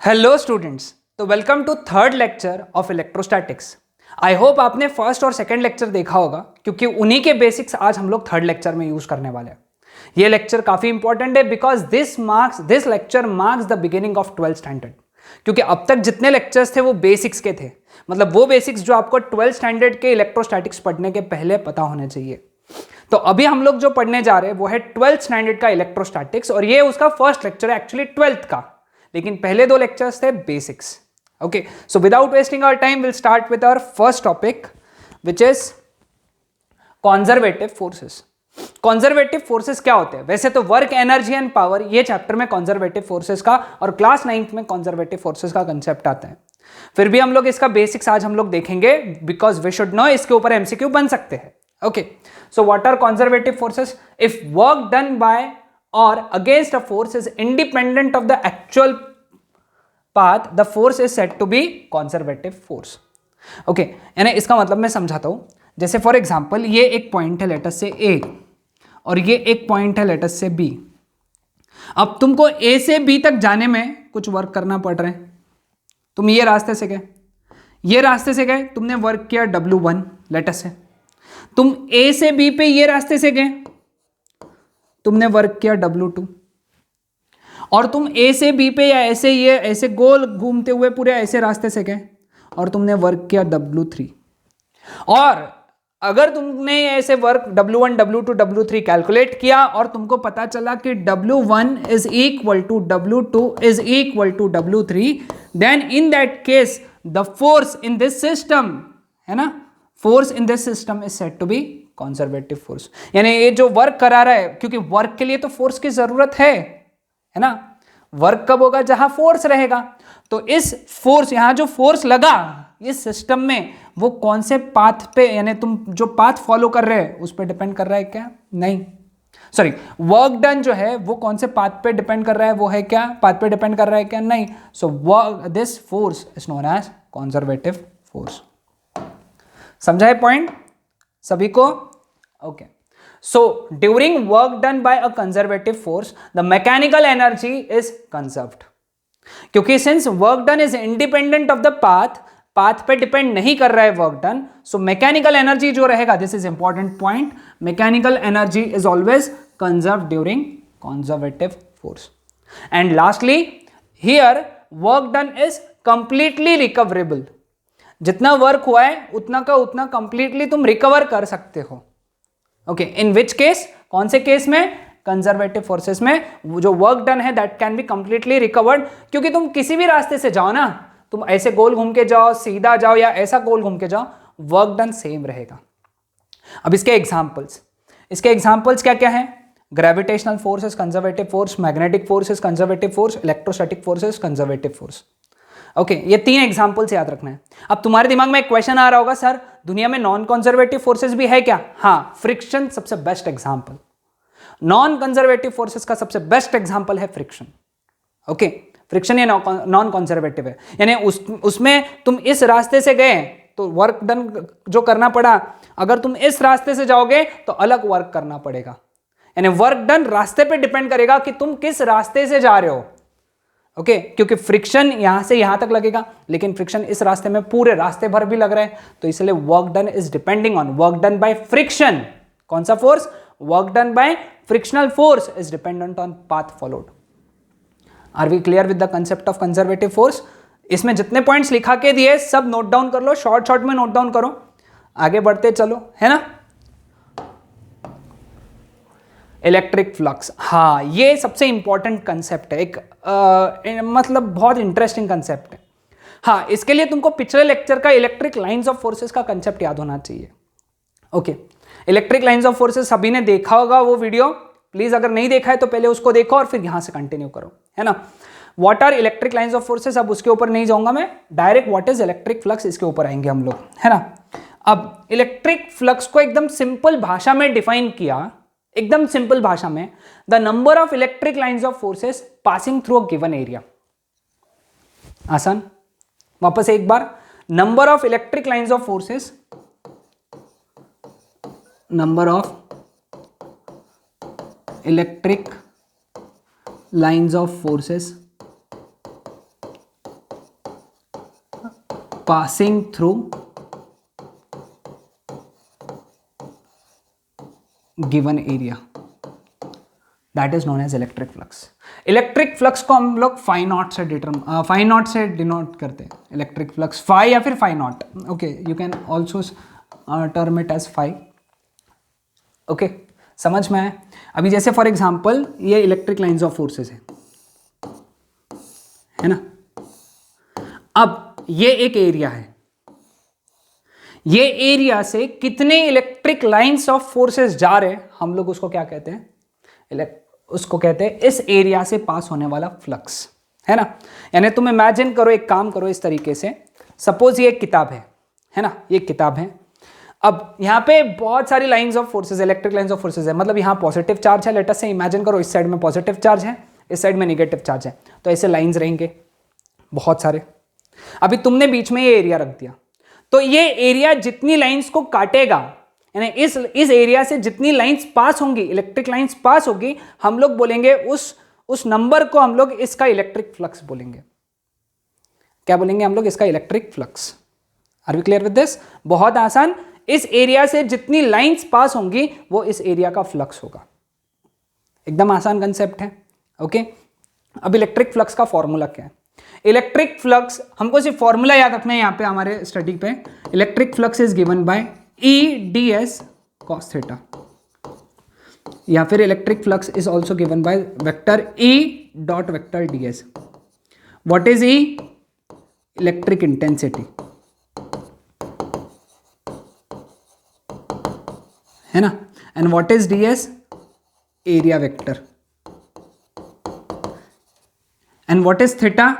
Hello students, तो welcome to third lecture of electrostatics. I hope आपने first और second lecture देखा होगा, क्योंकि उन्हीं के बेसिक्स आज हम लोग थर्ड लेक्चर में यूज करने वाले हैं। ये लेक्चर काफी इंपॉर्टेंट है because this lecture marks the beginning of 12th standard. क्योंकि अब तक जितने लेक्चर्स थे वो बेसिक्स के थे, मतलब वो बेसिक्स जो आपको 12th स्टैंडर्ड के इलेक्ट्रोस्टैटिक्स पढ़ने के पहले पता होने चाहिए। तो अभी हम लोग जो पढ़ने जा रहे हैं वो है 12th स्टैंडर्ड का इलेक्ट्रोस्टैटिक्स, और ये उसका फर्स्ट लेक्चर है एक्चुअली 12th का, लेकिन पहले दो लेक्चर्स थे basics. Okay, so without wasting our time will start with our first topic which is conservative forces. Conservative forces क्या होते हैं? वैसे तो वर्क, एनर्जी एंड पावर ये चैप्टर में कॉन्जर्वेटिव फोर्सेस का और क्लास 9th में कॉन्जर्वेटिव फोर्सेस का कंसेप्ट आता है। फिर भी हम लोग इसका बेसिक्स आज हम लोग देखेंगे बिकॉज वी शुड नो, इसके ऊपर एमसीक्यू बन सकते हैं। Okay, so what are conservative forces? If work done by or against a force is independent of the actual path, the force is said to be conservative force. Okay, यानी इसका मतलब मैं समझाता हूं। जैसे फॉर एग्जांपल ये एक point है लेटस से A और ये एक पॉइंट है लेटस से B। अब तुमको A से B तक जाने में कुछ वर्क करना पड़ रहा है। तुम ये रास्ते से गए, ये रास्ते से गए, तुमने वर्क किया W1 लेटस से। तुम A से B पे ये रास्ते से गए, तुमने वर्क किया W2। और तुम A से B पे या ऐसे ये ऐसे गोल घूमते हुए पूरे ऐसे रास्ते से गए और तुमने वर्क किया W3। और अगर तुमने ऐसे work W1, W2, W3 calculate किया और तुमको पता चला कि W1 is equal to W2 is equal to W3, then in that case the force in this system, है ना, force in this system is said to be conservative force. यानी ये जो वर्क करा रहा है, क्योंकि वर्क के लिए तो फोर्स की जरूरत है ना। वर्क कब होगा? जहां फोर्स रहेगा। तो इस फोर्स, यहां जो फोर्स लगा इस सिस्टम में, वो कौन से पाथ पे, यानी तुम जो पाथ फॉलो कर रहे हैं उस पर डिपेंड कर रहा है क्या? नहीं, सॉरी, वर्क डन जो है वो कौन से पाथ पे डिपेंड कर रहा है? वो है क्या? पाथ पे डिपेंड कर रहा है क्या? नहीं। So work, this force is known as conservative force. समझा है पॉइंट सभी को? ओके, so during work done by a conservative force, the mechanical energy is conserved. क्योंकि since work done is independent of the path, path पे depend नहीं कर रहा है work done, so mechanical energy जो रहेगा, this is important point, mechanical energy is always conserve during conservative force. And lastly here work done is completely recoverable. जितना work हुआ है उतना का उतना कंप्लीटली तुम रिकवर कर सकते हो। Okay, in which case? कौन से केस में? कंजर्वेटिव फोर्सेस में जो वर्क डन है that can be completely recovered. क्योंकि तुम किसी भी रास्ते से जाओ ना, तुम ऐसे गोल घूम के जाओ, सीधा जाओ या ऐसा गोल घूम के जाओ, वर्क डन सेम रहेगा। अब इसके एग्जांपल्स क्या क्या है? Gravitational force is conservative force, magnetic force is conservative force, electrostatic force is conservative force. Okay, ये तीन एग्जांपल्स याद रखना है। अब तुम्हारे दिमाग में एक क्वेश्चन आ रहा होगा, सर दुनिया में नॉन कंजर्वेटिव फोर्सेस भी है क्या? हाँ, फ्रिक्शन सबसे best example. Non conservative forces का सबसे बेस्ट एग्जांपल है फ्रिक्शन। ओके, फ्रिक्शन ये नॉन कंजर्वेटिव है, यानी उसमें तुम इस रास्ते से गए तो वर्क डन जो करना पड़ा, अगर तुम इस रास्ते से जाओगे तो अलग वर्क करना पड़ेगा। यानी वर्क डन रास्ते पे डिपेंड करेगा कि तुम किस रास्ते से जा रहे हो। ओके, क्योंकि फ्रिक्शन यहां से यहां तक लगेगा, लेकिन फ्रिक्शन इस रास्ते में पूरे रास्ते भर भी लग रहा है, तो इसलिए work done is depending on work done by friction. कौन सा force? Work done by frictional force is dependent on path followed. Are we clear with the concept of conservative force? इसमें जितने पॉइंट्स लिखा के दिए सब नोट डाउन कर लो, short में नोट डाउन करो, आगे बढ़ते चलो, है ना। इलेक्ट्रिक फ्लक्स, हाँ ये सबसे इंपॉर्टेंट कंसेप्ट है, एक मतलब बहुत इंटरेस्टिंग कंसेप्ट है। हाँ, इसके लिए तुमको पिछले लेक्चर का इलेक्ट्रिक लाइंस ऑफ फोर्सेस का कंसेप्ट याद होना चाहिए। Okay, electric lines of forces सभी ने देखा होगा वो वीडियो, प्लीज अगर नहीं देखा है तो पहले उसको देखो और फिर यहां से कंटिन्यू करो, है ना। What are electric lines of forces, अब उसके ऊपर नहीं जाऊंगा मैं, direct what is electric flux इसके ऊपर आएंगे हम लोग, है ना। अब इलेक्ट्रिक फ्लक्स को एकदम सिंपल भाषा में डिफाइन किया, एकदम सिंपल भाषा में, the number of electric lines of forces passing through a given area. आसान, वापस एक बार, number of electric lines of forces, number of electric lines of forces passing through given area, that is known as electric flux. Electric flux को हम लोग phi not से denote करते हैं, इलेक्ट्रिक फ्लक्स फाई या फिर phi naught. Okay, you can also term it as phi. Okay, समझ में आए? अभी जैसे फॉर एग्जांपल ये इलेक्ट्रिक लाइंस ऑफ फोर्सेस है ना. अब ये एक एरिया है, ये एरिया से कितने इलेक्ट्रिक लाइंस ऑफ फोर्सेस जा रहे हैं, हम लोग उसको क्या कहते हैं? उसको कहते हैं इस एरिया से पास होने वाला फ्लक्स, है ना. यानी तुम इमेजिन करो, एक काम करो इस तरीके से. सपोज ये एक किताब है ना, ये किताब है. अब यहाँ पे बहुत सारी lines of forces, electric lines of forces है. मतलब यहाँ पॉजिटिव चार्ज है, लेट अस से इमेजिन करो इस साइड में पॉजिटिव चार्ज है, इस साइड में नेगेटिव चार्ज है. तो ऐसे लाइंस रहेंगे बहुत सारे. अभी तुमने बीच में ये एरिया रख दिया, तो ये एरिया जितनी लाइंस को काटेगा, यानी इस एरिया से जितनी लाइंस पास होंगी, इलेक्ट्रिक लाइंस पास होगी, हम लोग बोलेंगे उस नंबर को हम लोग इसका इलेक्ट्रिक फ्लक्स बोलेंगे. क्या बोलेंगे हम लोग? इसका electric flux. Are we clear with this? बहुत आसान. इस एरिया से जितनी लाइंस पास होंगी वो इस एरिया का फ्लक्स होगा. एकदम आसान कंसेप्ट है. ओके, अब इलेक्ट्रिक फ्लक्स का फॉर्मूला क्या है? इलेक्ट्रिक फ्लक्स, हमको सिर्फ फॉर्मूला याद रखना है यहाँ पे हमारे स्टडी पे. Electric flux is given by E ds cos theta, या फिर electric flux is also given by vector E dot vector ds. What is E? Electric intensity, है ना. And what is ds? Area vector. And what is theta?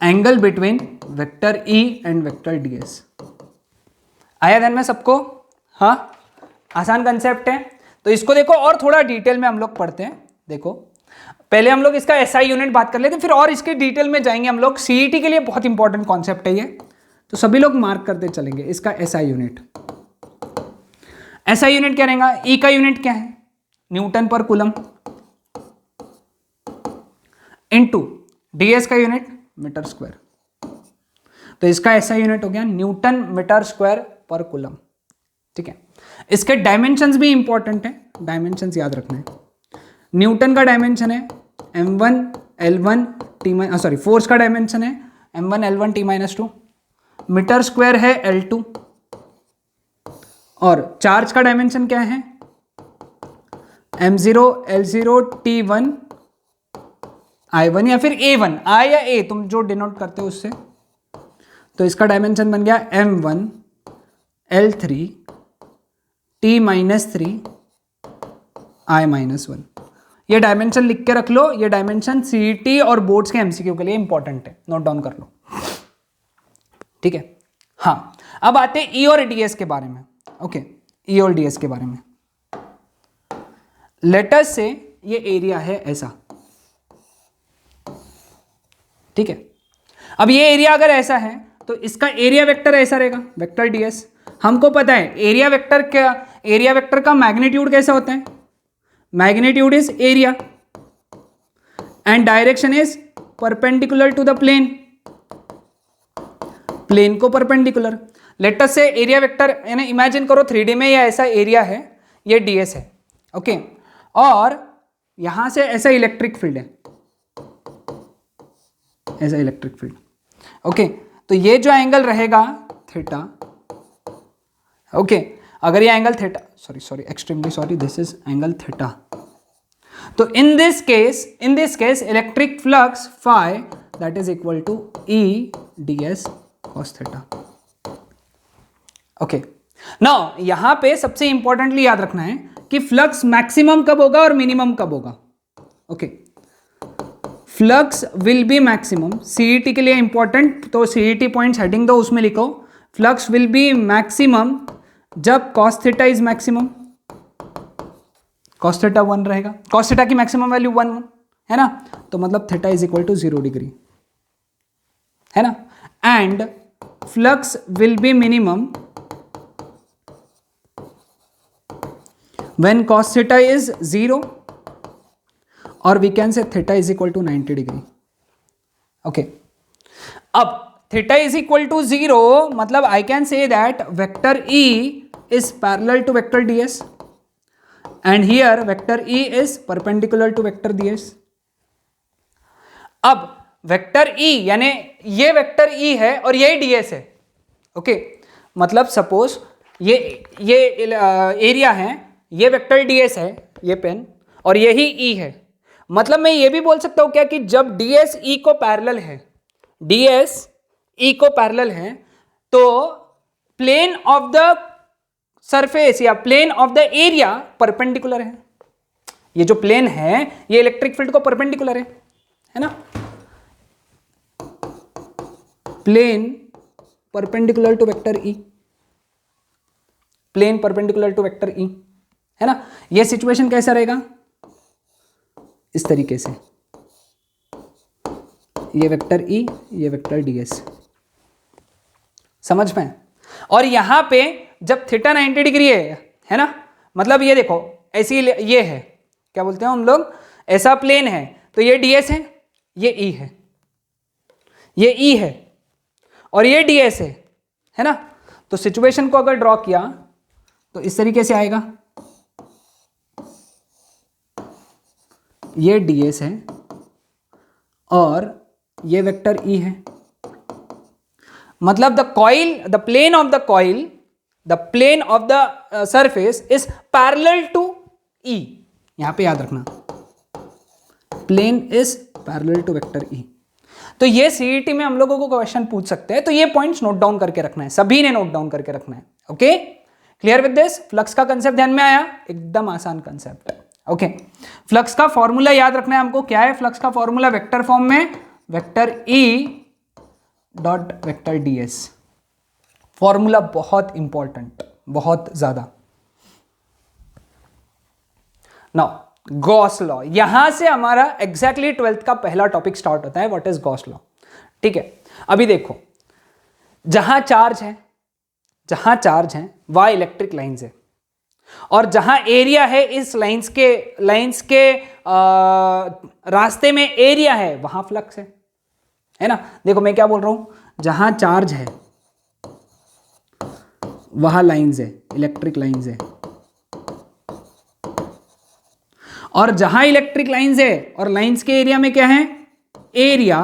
Angle between vector E and vector ds. आया ध्यान में सबको? हाँ, आसान concept है. तो इसको देखो और थोड़ा डिटेल में हम लोग पढ़ते हैं. देखो, पहले हम लोग इसका SI यूनिट बात कर लेते हैं, फिर और इसके डिटेल में जाएंगे हम लोग. CET के लिए बहुत इंपॉर्टेंट कॉन्सेप्ट है ये, तो सभी लोग मार्क करते चलेंगे इसका SI यूनिट. SI यूनिट क्या रहेगा? E का यूनिट क्या है? Newton per coulomb, into ds का यूनिट मीटर स्क्वायर. तो इसका SI यूनिट हो गया न्यूटन मीटर स्क्वायर पर कूलम. ठीक है, इसके डायमेंशंस भी इंपॉर्टेंट है, डायमेंशंस याद रखना है. न्यूटन का डायमेंशन है m1 l1 t sorry force का डायमेंशन है m1 l1 t-2. Metre square है l2. और चार्ज का डायमेंशन क्या है? m0 l0 t1 i1 या फिर a1, i या a तुम जो डिनोट करते हो उससे. तो इसका डायमेंशन बन गया m1 l3 t-3 i-1. ये डायमेंशन लिख के रख लो. ये डायमेंशन CET और बोर्ड्स के MCQ के लिए इंपॉर्टेंट है, नोट डाउन कर लो. ठीक है. हाँ, अब आते हैं E और ds के बारे में. ओके, E और ds के बारे में. लेट अस से ये एरिया है ऐसा. ठीक है, अब ये एरिया अगर ऐसा है तो इसका एरिया वेक्टर ऐसा रहेगा, वेक्टर ds. हमको पता है एरिया वेक्टर का मैग्नीट्यूड कैसा होता है? Magnitude is area and direction is perpendicular to the plane. Plane को perpendicular. Let us say area vector, यानी इमेजिन करो 3D में या ऐसा एरिया है, ये ds है. ओके, और यहां से ऐसा इलेक्ट्रिक फील्ड है, ऐसा इलेक्ट्रिक फील्ड. ओके, तो ये जो एंगल रहेगा थीटा. ओके, अगर ये angle theta, sorry extremely sorry, this is angle theta. तो in this case electric flux phi that is equal to E ds cos theta. Okay, now यहां पे सबसे इंपॉर्टेंटली याद रखना है कि फ्लक्स मैक्सिमम कब होगा और मिनिमम कब होगा. Okay, flux will be maximum. CET के लिए इंपॉर्टेंट, तो CET पॉइंट्स हेडिंग दो, उसमें लिखो फ्लक्स विल बी मैक्सिमम जब cos theta is maximum. cos theta 1 रहेगा, cos थीटा की मैक्सिमम वैल्यू 1 है ना, तो मतलब theta is equal to 0 degree, है ना. And flux will be minimum when cos theta is 0 और we can say theta is equal to 90 degree. Okay अब थीटा इज इक्वल टू 0, मतलब I can say that vector E is parallel to vector ds and here vector E is perpendicular to vector ds. अब vector E यानी ये vector E है और ये ds है. Okay मतलब सपोज ये एरिया है, ये वेक्टर ds है, ये पेन, और यही E है. मतलब मैं ये भी बोल सकता हूं क्या कि जब ds E को पैरेलल है, ds E को पैरेलल है, तो प्लेन ऑफ द सरफेस या plane of the area perpendicular है. ये जो प्लेन है ये इलेक्ट्रिक फील्ड को परपेंडिकुलर है ना. Plane perpendicular to vector E, plane perpendicular to vector E, है ना. ये सिचुएशन कैसा रहेगा, इस तरीके से, ये वेक्टर ई, ये वेक्टर ds, समझ में. और यहां पे जब थीटा 90 डिग्री है ना, मतलब ये देखो ऐसी ये है, क्या बोलते हैं हम लोग, ऐसा प्लेन है, तो ये ds है, ये e है, ये e है और ये ds है ना. तो सिचुएशन को अगर ड्रॉ किया तो इस तरीके से आएगा, ये ds है और ये वेक्टर e है. मतलब the coil, the plane of the coil, the plane of the surface is parallel to E. यहां पे याद रखना, plane is parallel to vector E. तो ये सीईटी में हम लोगों को क्वेश्चन पूछ सकते हैं, तो ये पॉइंट्स नोट डाउन करके रखना है, सभी ने नोट डाउन करके रखना है. Okay clear with this. Flux का कंसेप्ट ध्यान में आया, एकदम आसान कंसेप्ट है. ओके फ्लक्स का फॉर्मूला याद रखना है हमको. क्या है फ्लक्स का फॉर्मूला वेक्टर फॉर्म में, vector E dot vector ds. Formula बहुत इंपॉर्टेंट, बहुत ज्यादा. नाउ गॉस लॉ, यहां से हमारा एग्जैक्टली 12th का पहला टॉपिक स्टार्ट होता है, व्हाट इज गॉस लॉ. ठीक है अभी देखो, जहां चार्ज है, जहां चार्ज है वहां इलेक्ट्रिक लाइंस है, और जहां एरिया है इस लाइंस के रास्ते में एरिया है वहां फ्लक्स है ना. देखो मैं क्या बोल रहा हूं, जहां चार्ज है वहां लाइंस है, इलेक्ट्रिक लाइंस है, और जहां इलेक्ट्रिक लाइंस है और लाइंस के एरिया में क्या है, एरिया,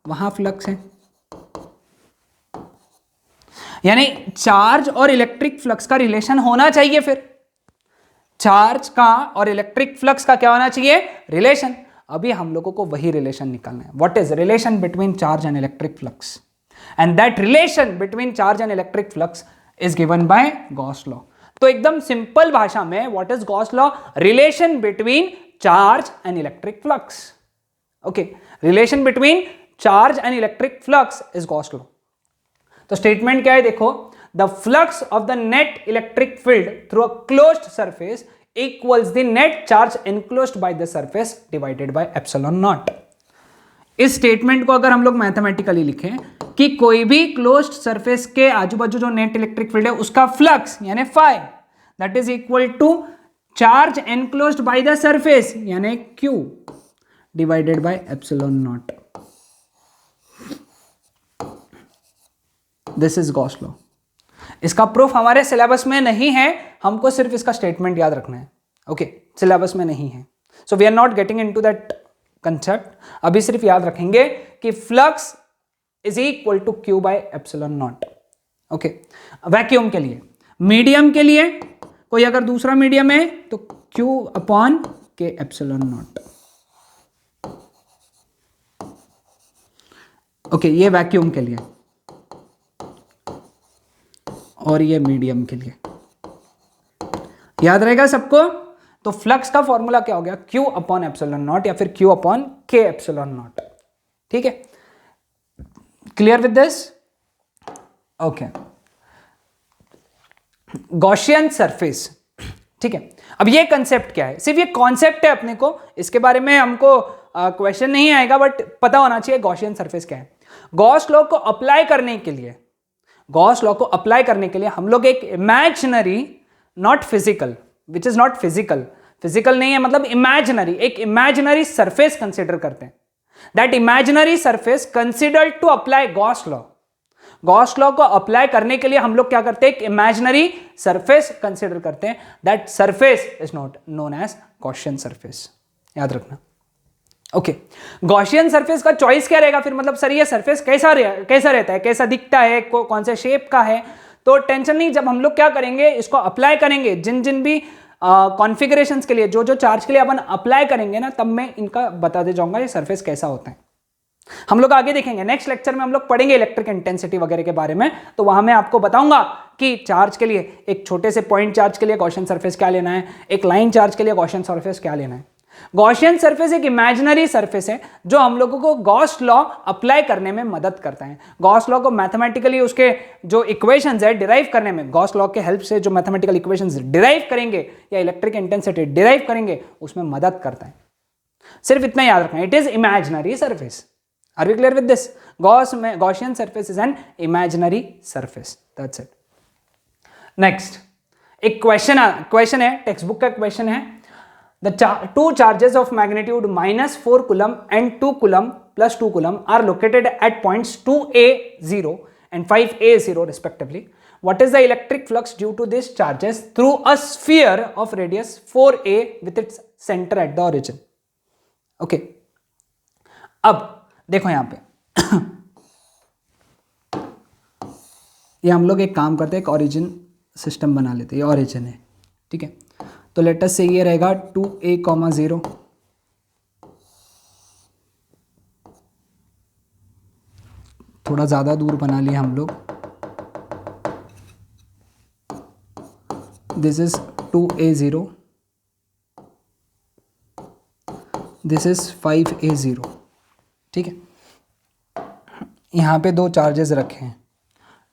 वहां फ्लक्स है. यानी चार्ज और इलेक्ट्रिक फ्लक्स का रिलेशन होना चाहिए. फिर चार्ज का और इलेक्ट्रिक फ्लक्स का क्या होना चाहिए, रिलेशन. अभी हम लोगों को वही रिलेशन निकालना है. What is relation between charge and electric flux, and that relation between charge and electric flux is given by Gauss law. तो एकदम सिंपल भाषा में what is Gauss law, relation between charge and electric flux. Okay relation between charge and electric flux is Gauss law. तो statement क्या है देखो, the flux of the net electric field through a closed surface equals the net charge enclosed by the surface divided by epsilon naught. इस statement को अगर हम लोग mathematically लिखें कि कोई भी क्लोज्ड सरफेस के आजू बाजू जो नेट इलेक्ट्रिक फील्ड है उसका फ्लक्स यानी phi that is equal to charge enclosed by the surface यानी Q divided by epsilon naught. This is Gauss law. इसका प्रूफ हमारे सिलेबस में नहीं है, हमको सिर्फ इसका स्टेटमेंट याद रखना है. ओके सिलेबस में नहीं है, so we are not getting into that concept. अभी सिर्फ याद रखेंगे कि flux is equal to Q by epsilon naught. Okay vacuum के लिए, मीडियम के लिए कोई अगर दूसरा मीडियम है तो Q upon K epsilon naught. Okay ये वैक्यूम के लिए और ये मीडियम के लिए. याद रहेगा सबको. तो फ्लक्स का फॉर्मूला क्या हो गया, Q अपॉन एप्सिलॉन नॉट या फिर Q upon K epsilon not. ठीक है clear with this. Okay Gaussian surface. ठीक है अब ये कंसेप्ट क्या है, सिर्फ ये कॉन्सेप्ट है, अपने को इसके बारे में हमको क्वेश्चन नहीं आएगा बट पता होना चाहिए गॉसियन सरफेस क्या है. गॉस लॉ को अप्लाई करने के लिए, गॉस लॉ को अप्लाई करने के लिए हम लोग एक imaginary, not physical, which is not physical, physical नहीं है मतलब इमेजिनरी, एक इमेजिनरी सरफेस कंसिडर करते हैं. That imaginary surface considered to apply Gauss law. Gauss law को अप्लाई करने के लिए हम लोग क्या करते हैं, एक इमेजिनरी सरफेस कंसिडर करते हैं। That surface is not known as Gaussian surface, याद रखना। ओके, गॉसियन सरफेस का चॉइस क्या रहेगा फिर, मतलब सर ये सरफेस कैसा रहता है, कैसा दिखता है, कौन से शेप का है, तो टेंशन नहीं, जब हम लोग क्या करेंगे, इसको अप्लाई करेंगे, जिन जिन भी कॉन्फ़िगरेशंस के लिए, जो जो चार्ज के लिए अपन अप्लाई करेंगे ना, तब मैं इनका बताते जाऊंगा ये सरफेस कैसा होता है। हम लोग आगे देखेंगे, नेक्स्ट लेक्चर में हम लोग पढ़ेंगे इलेक्ट्रिक इंटेंसिटी वगैरह के बारे में, तो वहां मैं आपको बताऊंगा कि चार्ज के लिए, एक छोटे से पॉइंट चार्ज के लिए गॉसियन सरफेस क्या लेना है, एक लाइन चार्ज के लिए गॉसियन सरफेस क्या लेना है। गॉसियन सरफेस एक इमेजिनरी सरफेस है जो हम लोगों को गॉस लॉ अप्लाई करने में मदद करता है। गॉस लॉ को मैथमेटिकली उसके जो इक्वेशंस है डिराइव करने में, गॉस लॉ के हेल्प से जो मैथमेटिकल इक्वेशंस डिराइव करेंगे या इलेक्ट्रिक इंटेंसिटी डिराइव करेंगे, उसमें मदद करता है। सिर्फ इतना याद रखना, it is imaginary surface. Are we clear with this? Gaussian surface is an imaginary surface, that's it. Next एक क्वेश्चन है, टेक्स्ट बुक का क्वेश्चन है। The two charges of magnitude -4 coulomb and 2 coulomb plus 2 coulomb are located at points 2a0 and 5a0 respectively. What is the electric flux due to these charges through a sphere of radius 4a with its center at the origin? Okay. अब देखो यहां पे ये हम लोग एक काम करते हैं, एक ओरिजिन सिस्टम बना लेते हैं। ये ओरिजिन है, ठीक है। तो लेट अस से ये रहेगा 2a,0, थोड़ा ज़्यादा दूर बना लिया हम लोग। This is 2a0, this is 5a0, ठीक है। यहाँ पे दो चार्जेस रखे हैं।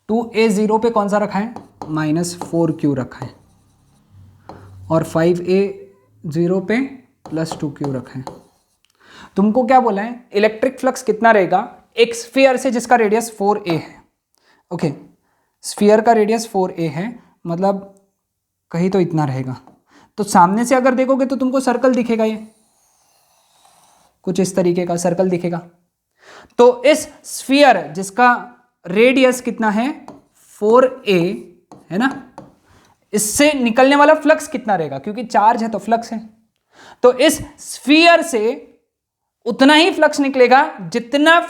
2a0 पे कौन सा रखा है, -4q रखा है, और 5a0 पे +2q रखा है। तुमको क्या बोला है, इलेक्ट्रिक फ्लक्स कितना रहेगा एक स्फीयर से जिसका रेडियस 4a है। ओके, स्फीयर का रेडियस 4a है, मतलब कहीं तो इतना रहेगा। तो सामने से अगर देखोगे तो तुमको सर्कल दिखेगा, ये कुछ इस तरीके का सर्कल दिखेगा। तो इस स्फीयर जिसका रेडियस कितना है 4a है ना, इससे निकलने वाला फ्लक्स कितना रहेगा, क्योंकि चार्ज है तो फ्लक्स है। तो इस स्फीयर से उतना ही फ्लक्स निकलेगा जितना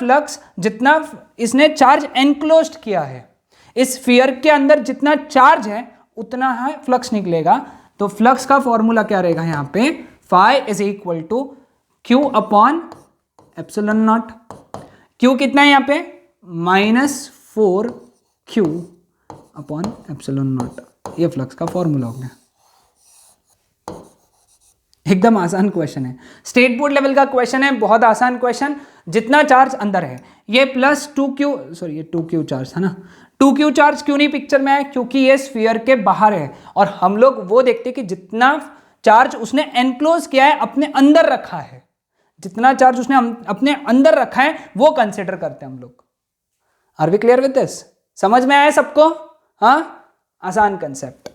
इसने चार्ज एनक्लोज्ड किया है। इस स्फीयर के अंदर जितना चार्ज है उतना ही फ्लक्स निकलेगा। तो फ्लक्स का फॉर्मूला क्या रहेगा यहाँ पे, phi is equal to Q upon epsilon naught. Q कितना है यहाँ पे, -4Q अपॉन एप्सिलॉन नॉट। ये फ्लक्स का फॉर्मूला हो गया। एकदम आसान क्वेश्चन है, स्टेट बोर्ड लेवल का क्वेश्चन है, बहुत आसान क्वेश्चन। जितना चार्ज अंदर है, ये ये 2Q चार्ज है ना, 2Q चार्ज क्यों नहीं पिक्चर में है, क्योंकि ये स्फीयर के बाहर है और हम लोग वो देखते हैं कि जितना चार्ज उसने एनक्लोज किया है, अपने अंदर रखा है, जितना चार्ज उसने अपने अंदर रखा है वो कंसिडर करते हैं हम लोग। Are we clear with this? समझ में आया सबको? हाँ, आसान concept.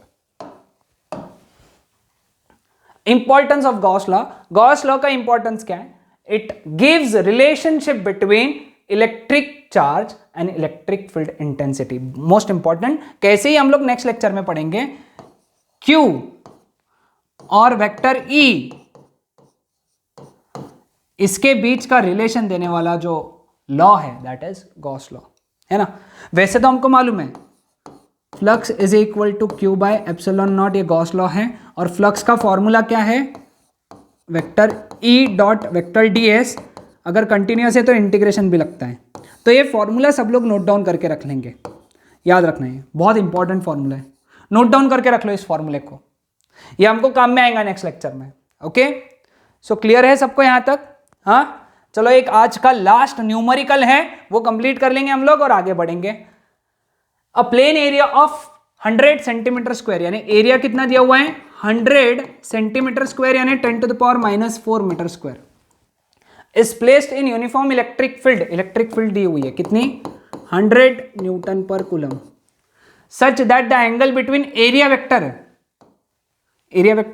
Importance of Gauss law. Gauss law का इंपॉर्टेंस क्या है, it gives relationship between electric charge and electric field intensity. Most important, कैसे ही हम लोग नेक्स्ट लेक्चर में पढ़ेंगे, Q और वेक्टर E, इसके बीच का रिलेशन देने वाला जो लॉ है दैट इज गॉस लॉ, है ना। वैसे तो हमको मालूम है flux is equal to Q by epsilon naught, ये गॉस लॉ है। और फ्लक्स का फॉर्मूला क्या है, vector E dot vector ds। अगर कंटिन्यूअस है तो इंटीग्रेशन भी लगता है। तो ये फॉर्मूला सब लोग नोट डाउन करके रख लेंगे, याद रखना है, बहुत इंपॉर्टेंट फॉर्मूला है। नोट डाउन करके रख लो इस फॉर्मूले को, ये हमको काम में आएगा नेक्स्ट लेक्चर में। ओके, सो क्लियर है सबको यहाँ तक? हाँ, चलो एक आज का लास्ट न्यूमेरिकल है वो कंप्लीट कर लेंगे हम लोग और आगे बढ़ेंगे। A plane area of 100 centimetre square, यानी एरिया कितना दिया हुआ है 100 सेंटीमीटर स्क्वायर, यानी 10⁻⁴ metre square, is placed in uniform electric field. Electric field दी हुई है कितनी, 100 newton per coulomb, such that the angle between area vector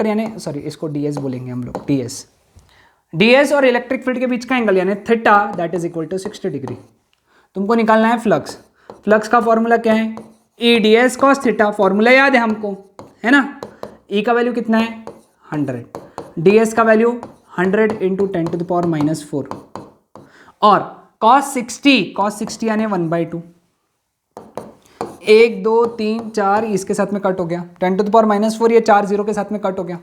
यानी सॉरी इसको ds बोलेंगे हम लोग, ds और इलेक्ट्रिक फील्ड के बीच का एंगल यानी theta that is equal to 60 degree. तुमको निकालना है फ्लक्स। फ्लक्स का फॉर्मूला क्या है? E D S cos theta, formula याद है हमको, है ना। ई का वैल्यू कितना है? 100, डी एस का वैल्यू 100 इंटू 10⁻⁻4 और cos 60 यानी 1/2। 1 2 3 4 इसके साथ में कट हो गया, 10⁻⁻4 ये 4 0 के साथ में कट हो गया,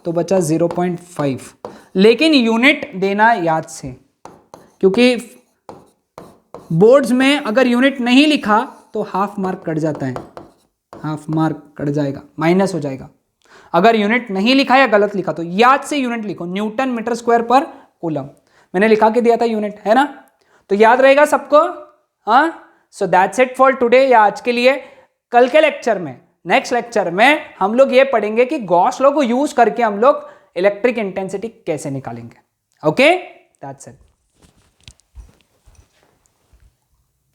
तो बचा 0.5। लेकिन यूनिट देना याद से, क्योंकि बोर्ड्स में अगर यूनिट नहीं लिखा तो हाफ मार्क कट जाता है, हाफ मार्क कट जाएगा, माइनस हो जाएगा। अगर यूनिट नहीं लिखा या गलत लिखा तो याद से यूनिट लिखो, न्यूटन मीटर स्क्वायर पर कूलम। मैंने लिखा के दिया था यूनिट, है ना, तो याद रहेगा सबको। हाँ, so that's it for today, या आज के लिए। कल के लेक्चर में, नेक्स्ट लेक्चर में हम लोग ये पढ़ेंगे कि गॉस लॉ को यूज करके हम लोग इलेक्ट्रिक इंटेंसिटी कैसे निकालेंगे। Okay, that's it.